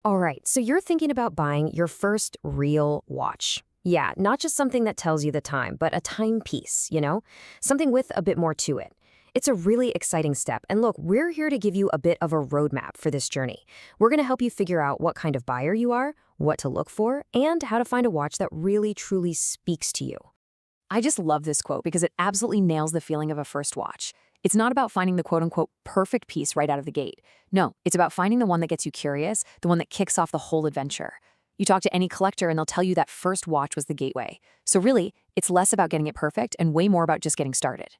All right, so you're thinking about buying your first real watch. Yeah, not just something that tells you the time, but a timepiece. Something with a bit more to it. It's a really exciting step. And look, we're here to give you a bit of a roadmap for this journey. We're going to help you figure out what kind of buyer you are, what to look for, and how to find a watch that really truly speaks to you. I just love this quote because it absolutely nails the feeling of a first watch. It's not about finding the quote unquote perfect piece right out of the gate. No, it's about finding the one that gets you curious, the one that kicks off the whole adventure. You talk to any collector and they'll tell you that first watch was the gateway. So really, it's less about getting it perfect and way more about just getting started.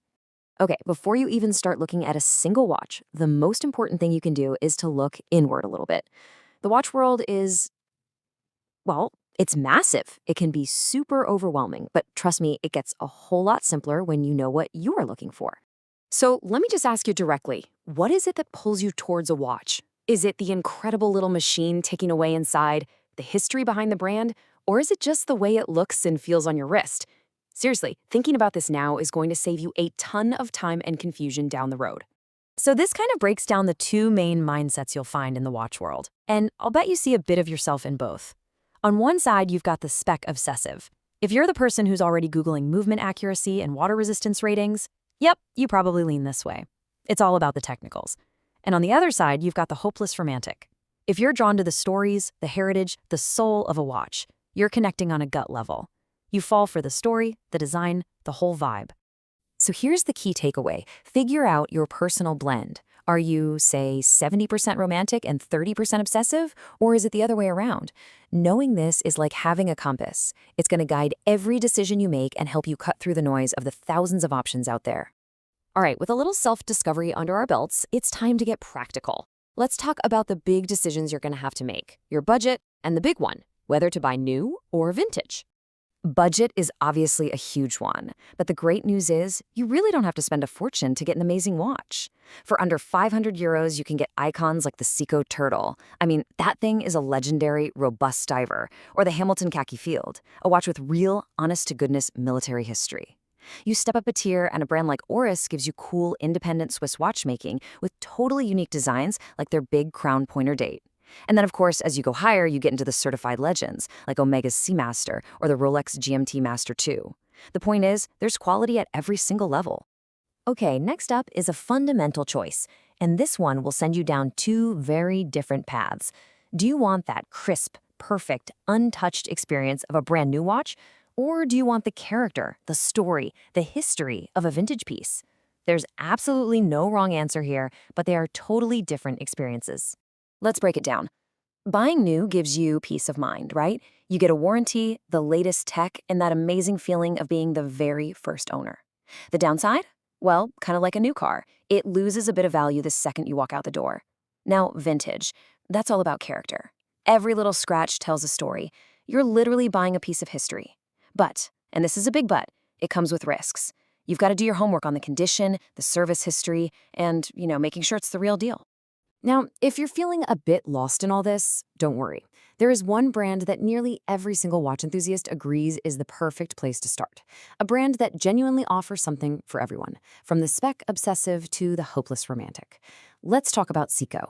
Okay, before you even start looking at a single watch, the most important thing you can do is to look inward a little bit. The watch world is, well, it's massive. It can be super overwhelming, but trust me, it gets a whole lot simpler when you know what you are looking for. So let me just ask you directly, what is it that pulls you towards a watch? Is it the incredible little machine ticking away inside, the history behind the brand, or is it just the way it looks and feels on your wrist? Seriously, thinking about this now is going to save you a ton of time and confusion down the road. So this kind of breaks down the two main mindsets you'll find in the watch world, and I'll bet you see a bit of yourself in both. On one side, you've got the spec obsessive. If you're the person who's already Googling movement accuracy and water resistance ratings, yep, you probably lean this way. It's all about the technicals. And on the other side, you've got the hopeless romantic. If you're drawn to the stories, the heritage, the soul of a watch, you're connecting on a gut level. You fall for the story, the design, the whole vibe. So here's the key takeaway. Figure out your personal blend. Are you, say, 70% romantic and 30% obsessive? Or is it the other way around? Knowing this is like having a compass. It's going to guide every decision you make and help you cut through the noise of the thousands of options out there. All right, with a little self-discovery under our belts, it's time to get practical. Let's talk about the big decisions you're going to have to make. Your budget and the big one, whether to buy new or vintage. Budget is obviously a huge one, but the great news is you really don't have to spend a fortune to get an amazing watch. For under 500 euros, you can get icons like the Seiko Turtle. I mean, that thing is a legendary, robust diver, or the Hamilton Khaki Field, a watch with real, honest-to-goodness military history. You step up a tier, and a brand like Oris gives you cool, independent Swiss watchmaking with totally unique designs like their big crown pointer date. And then, of course, as you go higher, you get into the certified legends, like Omega's Seamaster or the Rolex GMT Master 2. The point is, there's quality at every single level. Okay, next up is a fundamental choice, and this one will send you down two very different paths. Do you want that crisp, perfect, untouched experience of a brand new watch? Or do you want the character, the story, the history of a vintage piece? There's absolutely no wrong answer here, but they are totally different experiences. Let's break it down. Buying new gives you peace of mind, right? You get a warranty, the latest tech, and that amazing feeling of being the very first owner. The downside? Well, kind of like a new car. It loses a bit of value the second you walk out the door. Now, vintage. That's all about character. Every little scratch tells a story. You're literally buying a piece of history. But, and this is a big but, it comes with risks. You've got to do your homework on the condition, the service history, and, making sure it's the real deal. Now, if you're feeling a bit lost in all this, don't worry. There is one brand that nearly every single watch enthusiast agrees is the perfect place to start. A brand that genuinely offers something for everyone, from the spec obsessive to the hopeless romantic. Let's talk about Seiko.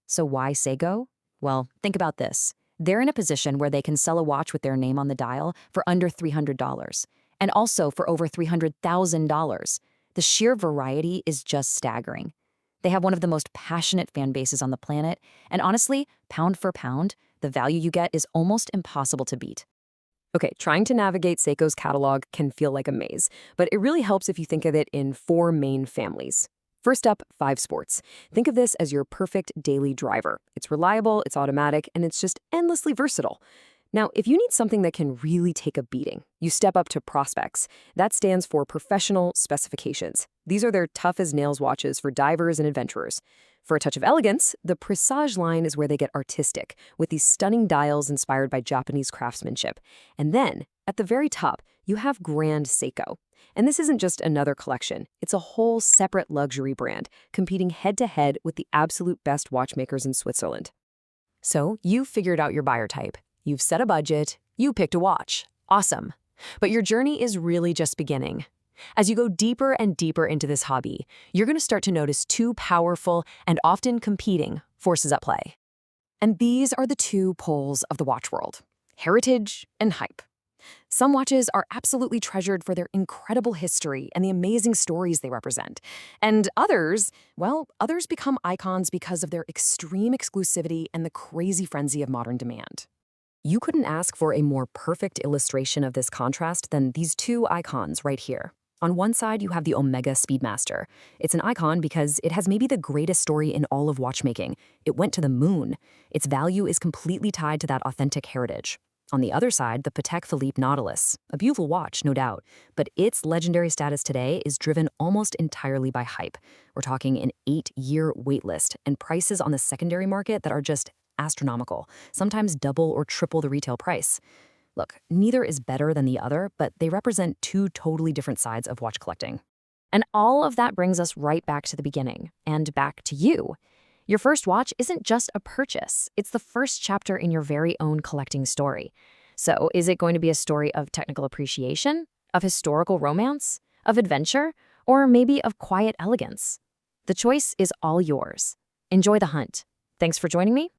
So why Seiko? Well, think about this. They're in a position where they can sell a watch with their name on the dial for under $300, and also for over $300,000. The sheer variety is just staggering. They have one of the most passionate fan bases on the planet, and honestly, pound for pound, the value you get is almost impossible to beat. Okay, trying to navigate Seiko's catalog can feel like a maze, but it really helps if you think of it in four main families. First up, 5 Sports. Think of this as your perfect daily driver. It's reliable, it's automatic, and it's just endlessly versatile. Now, if you need something that can really take a beating, you step up to Prospex. That stands for Professional Specifications. These are their tough-as-nails watches for divers and adventurers. For a touch of elegance, the Presage line is where they get artistic, with these stunning dials inspired by Japanese craftsmanship. And then, at the very top, you have Grand Seiko. And this isn't just another collection. It's a whole separate luxury brand, competing head-to-head with the absolute best watchmakers in Switzerland. So, you've figured out your buyer type. You've set a budget, you picked a watch. Awesome. But your journey is really just beginning. As you go deeper and deeper into this hobby, you're going to start to notice two powerful and often competing forces at play. And these are the two poles of the watch world: heritage and hype. Some watches are absolutely treasured for their incredible history and the amazing stories they represent. And others, well, others become icons because of their extreme exclusivity and the crazy frenzy of modern demand. You couldn't ask for a more perfect illustration of this contrast than these two icons right here. On one side, you have the Omega Speedmaster. It's an icon because it has maybe the greatest story in all of watchmaking. It went to the moon. Its value is completely tied to that authentic heritage. On the other side, the Patek Philippe Nautilus, a beautiful watch, no doubt, but its legendary status today is driven almost entirely by hype. We're talking an 8-year waitlist and prices on the secondary market that are just astronomical, sometimes double or triple the retail price. Look, neither is better than the other, but they represent two totally different sides of watch collecting. And all of that brings us right back to the beginning, and back to you. Your first watch isn't just a purchase, it's the first chapter in your very own collecting story. So, is it going to be a story of technical appreciation, of historical romance, of adventure, or maybe of quiet elegance? The choice is all yours. Enjoy the hunt. Thanks for joining me.